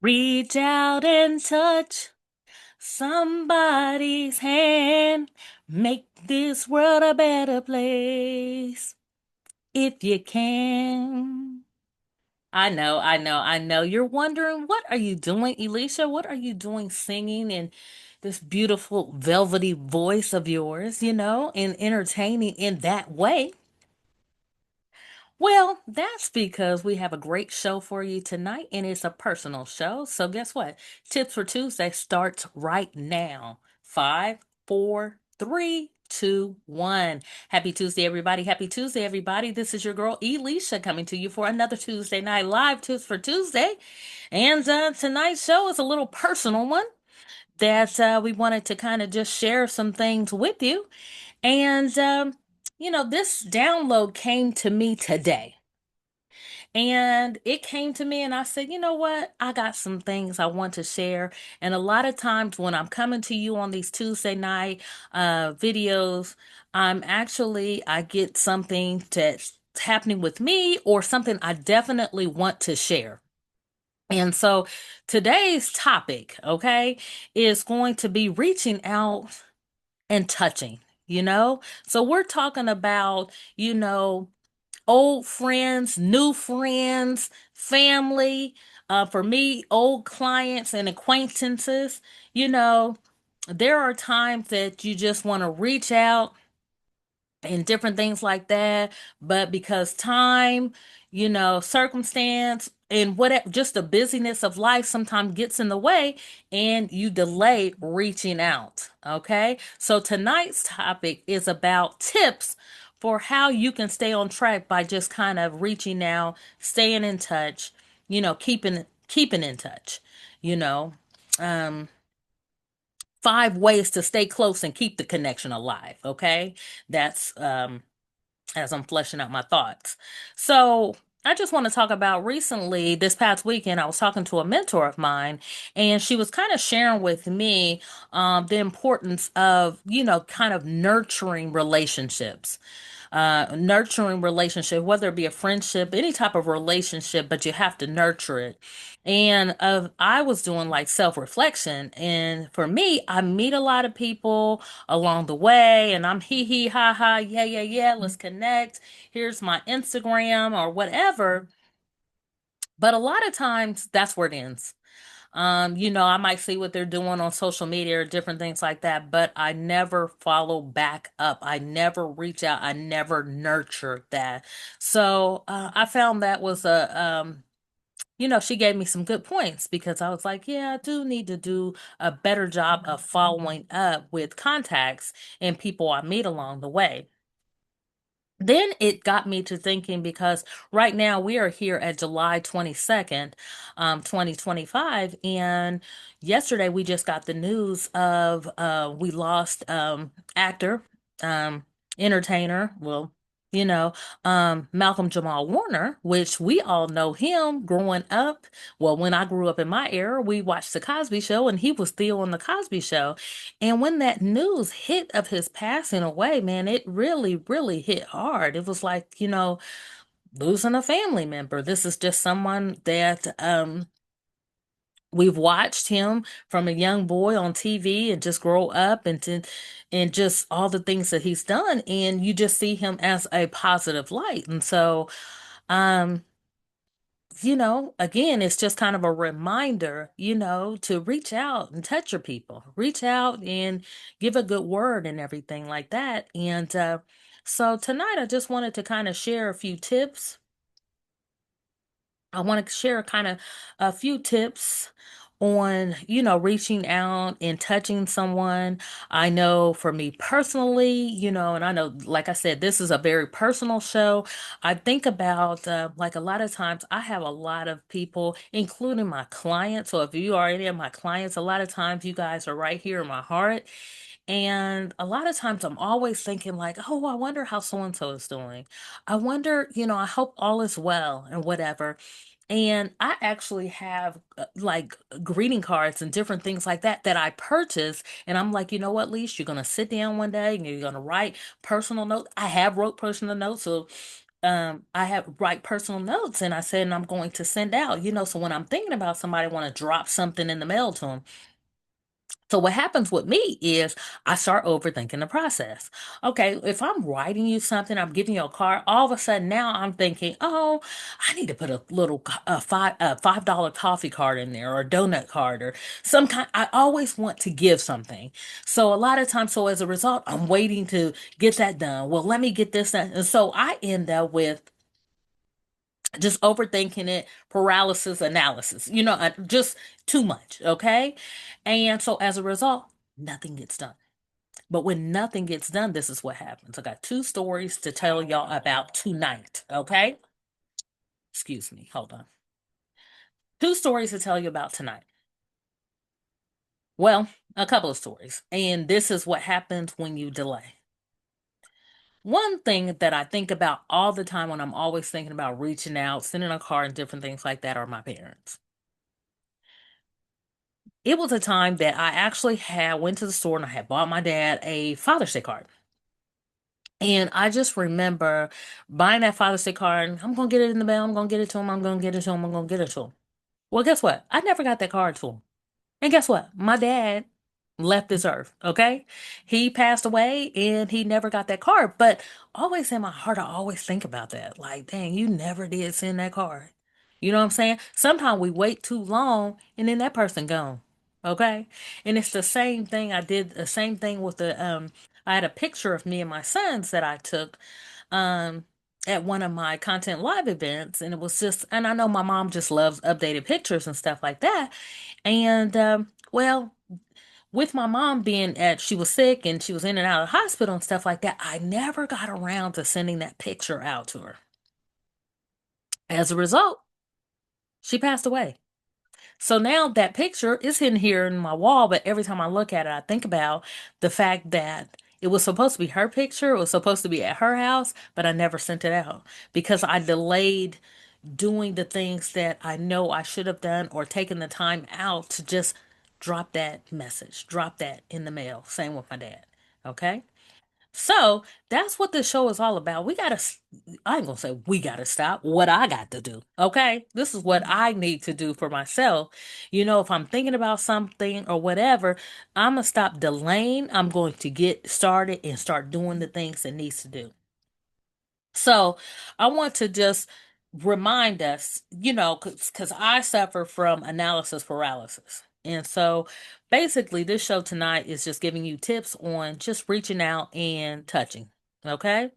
Reach out and touch somebody's hand. Make this world a better place if you can. I know. You're wondering, what are you doing, Elisha? What are you doing singing in this beautiful velvety voice of yours, and entertaining in that way? Well, that's because we have a great show for you tonight, and it's a personal show. So, guess what? Tips for Tuesday starts right now. Five, four, three, two, one. Happy Tuesday, everybody. Happy Tuesday, everybody. This is your girl, Elisha, coming to you for another Tuesday night live Tips for Tuesday. And tonight's show is a little personal one that we wanted to kind of just share some things with you. And, this download came to me today. And it came to me, and I said, you know what? I got some things I want to share. And a lot of times when I'm coming to you on these Tuesday night videos, I get something that's happening with me or something I definitely want to share. And so today's topic, okay, is going to be reaching out and touching, you know? So we're talking about, old friends, new friends, family. For me, old clients and acquaintances. You know, there are times that you just want to reach out and different things like that. But because time, circumstance, and whatever, just the busyness of life sometimes gets in the way and you delay reaching out. Okay. So tonight's topic is about tips for how you can stay on track by just kind of reaching out, staying in touch, keeping in touch, you know. Um, 5 ways to stay close and keep the connection alive. Okay. That's as I'm fleshing out my thoughts. So I just want to talk about recently, this past weekend, I was talking to a mentor of mine, and she was kind of sharing with me the importance of, kind of nurturing relationship, whether it be a friendship, any type of relationship, but you have to nurture it. And I was doing like self reflection, and for me, I meet a lot of people along the way, and I'm hee hee ha ha, yeah yeah yeah, let's connect. Here's my Instagram or whatever. But a lot of times, that's where it ends. I might see what they're doing on social media or different things like that, but I never follow back up. I never reach out. I never nurture that. So I found that was she gave me some good points because I was like, yeah, I do need to do a better job of following up with contacts and people I meet along the way. Then it got me to thinking because right now we are here at July 22nd, 2025. And yesterday we just got the news of we lost actor, um, entertainer, well, you know, Malcolm Jamal Warner, which we all know him growing up. Well, when I grew up in my era, we watched The Cosby Show and he was Theo on The Cosby Show. And when that news hit of his passing away, man, it really, really hit hard. It was like, losing a family member. This is just someone that we've watched him from a young boy on TV and just grow up and just all the things that he's done. And you just see him as a positive light. And so um again, it's just kind of a reminder, to reach out and touch your people, reach out and give a good word and everything like that. And so tonight, I just wanted to kind of share a few tips. I want to share kind of a few tips on, reaching out and touching someone. I know for me personally, and I know, like I said, this is a very personal show. I think about, like a lot of times I have a lot of people, including my clients. So if you are any of my clients, a lot of times you guys are right here in my heart. And a lot of times I'm always thinking like, oh, I wonder how so and so is doing. I wonder, I hope all is well and whatever. And I actually have like greeting cards and different things like that that I purchase. And I'm like, you know what, Leash, you're going to sit down one day and you're going to write personal notes. I have wrote personal notes. So I have write personal notes, and I said, and I'm going to send out, so when I'm thinking about somebody, I want to drop something in the mail to them. So what happens with me is I start overthinking the process. Okay, if I'm writing you something, I'm giving you a card, all of a sudden now I'm thinking, oh, I need to put a little $5 coffee card in there, or a donut card, or some kind. I always want to give something. So a lot of times, so as a result, I'm waiting to get that done. Well, let me get this done. And so I end up with just overthinking it, paralysis analysis, just too much. Okay. And so as a result, nothing gets done. But when nothing gets done, this is what happens. I got two stories to tell y'all about tonight. Okay. Excuse me. Hold on. Two stories to tell you about tonight. Well, a couple of stories. And this is what happens when you delay. One thing that I think about all the time when I'm always thinking about reaching out, sending a card, and different things like that are my parents. It was a time that I actually had went to the store and I had bought my dad a Father's Day card. And I just remember buying that Father's Day card. I'm gonna get it in the mail. I'm gonna get it to him. I'm gonna get it to him. I'm gonna get it to him. Well, guess what? I never got that card to him. And guess what? My dad left this earth. Okay, he passed away, and he never got that card. But always in my heart, I always think about that. Like, dang, you never did send that card. You know what I'm saying? Sometimes we wait too long, and then that person gone. Okay, and it's the same thing. I did the same thing with the I had a picture of me and my sons that I took um at one of my content live events, and it was just, and I know my mom just loves updated pictures and stuff like that. And well, with my mom being at, she was sick and she was in and out of the hospital and stuff like that, I never got around to sending that picture out to her. As a result, she passed away. So now that picture is in here in my wall, but every time I look at it, I think about the fact that it was supposed to be her picture, it was supposed to be at her house, but I never sent it out because I delayed doing the things that I know I should have done, or taken the time out to just drop that message, drop that in the mail. Same with my dad. Okay. So that's what this show is all about. I ain't gonna say we gotta stop. What I got to do. Okay. This is what I need to do for myself. If I'm thinking about something or whatever, I'm gonna stop delaying. I'm going to get started and start doing the things that needs to do. So I want to just remind us, because I suffer from analysis paralysis. And so basically, this show tonight is just giving you tips on just reaching out and touching. Okay.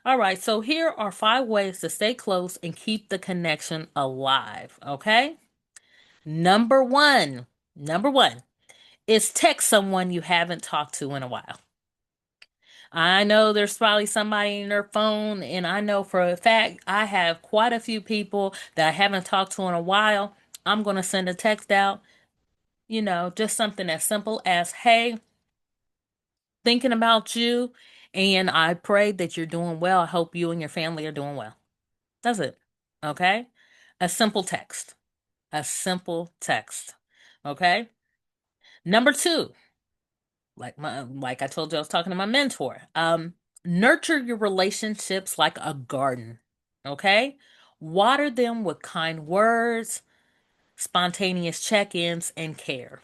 All right. So here are 5 ways to stay close and keep the connection alive. Okay. Number one is text someone you haven't talked to in a while. I know there's probably somebody in their phone, and I know for a fact I have quite a few people that I haven't talked to in a while. I'm going to send a text out, just something as simple as, hey, thinking about you, and I pray that you're doing well. I hope you and your family are doing well. That's it. Okay? A simple text. A simple text. Okay? Number two, like I told you, I was talking to my mentor. Nurture your relationships like a garden. Okay? Water them with kind words, spontaneous check-ins, and care.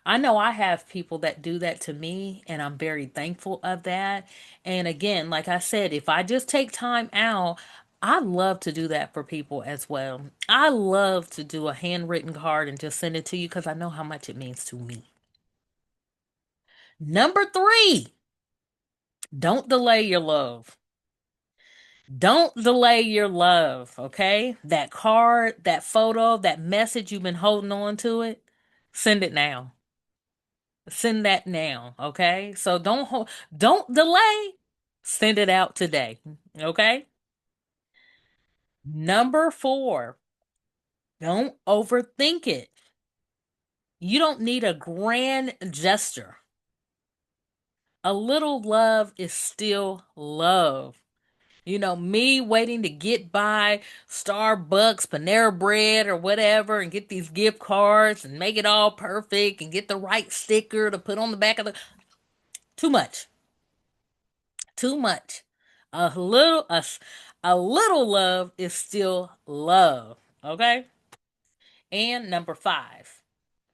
I know I have people that do that to me, and I'm very thankful of that. And again, like I said, if I just take time out, I love to do that for people as well. I love to do a handwritten card and just send it to you because I know how much it means to me. Number three, don't delay your love. Don't delay your love, okay? That card, that photo, that message you've been holding on to it, send it now. Send that now, okay? So don't delay. Send it out today, okay? Number 4, don't overthink it. You don't need a grand gesture. A little love is still love. Me waiting to get by Starbucks, Panera Bread, or whatever, and get these gift cards and make it all perfect and get the right sticker to put on the back of the. Too much. Too much. A little love is still love. Okay. And number five,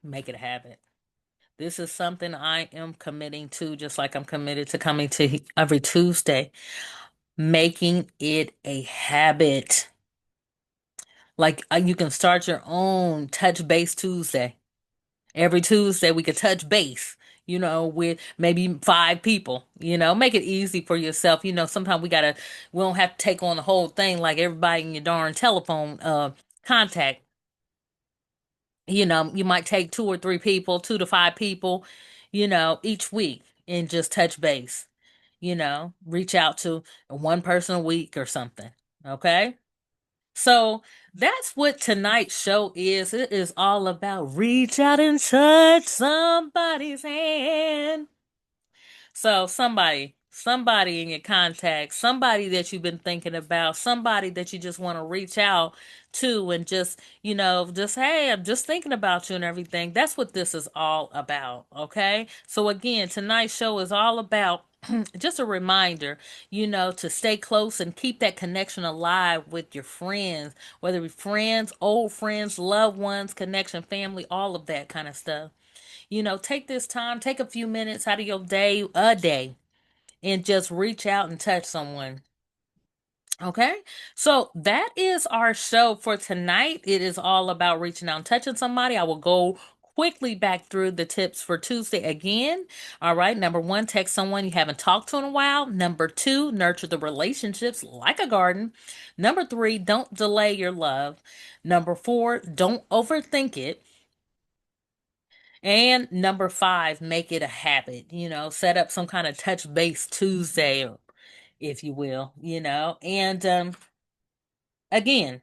make it a habit. This is something I am committing to, just like I'm committed to coming to every Tuesday, making it a habit. Like you can start your own touch base Tuesday. Every Tuesday we could touch base, with maybe five people, make it easy for yourself. Sometimes we don't have to take on the whole thing like everybody in your darn telephone contact. You might take two or three people, two to five people, each week and just touch base, reach out to one person a week or something. Okay. So that's what tonight's show is. It is all about reach out and touch somebody's hand. So somebody in your contacts, somebody that you've been thinking about, somebody that you just want to reach out to and just, just, hey, I'm just thinking about you and everything. That's what this is all about. Okay. So again, tonight's show is all about just a reminder, to stay close and keep that connection alive with your friends, whether it be friends, old friends, loved ones, connection, family, all of that kind of stuff. Take this time, take a few minutes out of your day, a day, and just reach out and touch someone. Okay, so that is our show for tonight. It is all about reaching out and touching somebody. I will go quickly back through the tips for Tuesday again. All right, number one, text someone you haven't talked to in a while. Number two, nurture the relationships like a garden. Number three, don't delay your love. Number four, don't overthink it. And number five, make it a habit, set up some kind of touch base Tuesday, or if you will, and again,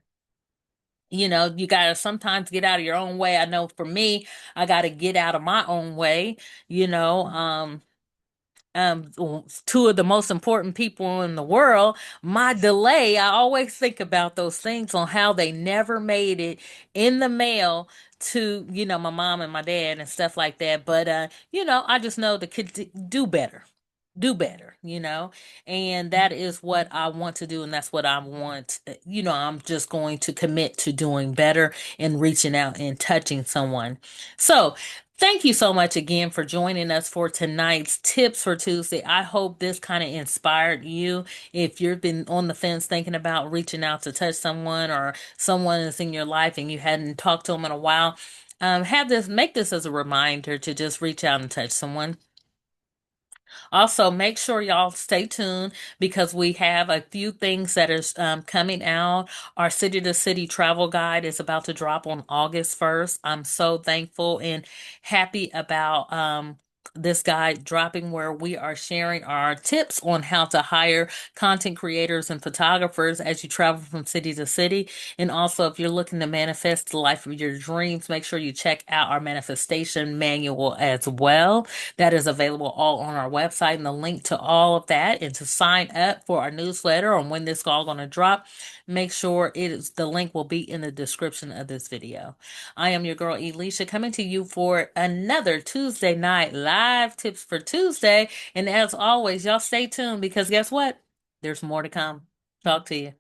you got to sometimes get out of your own way. I know for me, I got to get out of my own way, you know, two of the most important people in the world, my delay, I always think about those things on how they never made it in the mail to, my mom and my dad and stuff like that. But, I just know the kid do better. Do better, and that is what I want to do, and that's what I want. I'm just going to commit to doing better and reaching out and touching someone. So, thank you so much again for joining us for tonight's Tips for Tuesday. I hope this kind of inspired you. If you've been on the fence thinking about reaching out to touch someone or someone is in your life and you hadn't talked to them in a while, make this as a reminder to just reach out and touch someone. Also, make sure y'all stay tuned because we have a few things that is coming out. Our city to city travel guide is about to drop on August 1st. I'm so thankful and happy about this guide dropping where we are sharing our tips on how to hire content creators and photographers as you travel from city to city. And also, if you're looking to manifest the life of your dreams, make sure you check out our manifestation manual as well. That is available all on our website, and the link to all of that and to sign up for our newsletter on when this is all going to drop, make sure the link will be in the description of this video. I am your girl Elisha coming to you for another Tuesday night live tips for Tuesday. And as always, y'all stay tuned because guess what? There's more to come. Talk to you.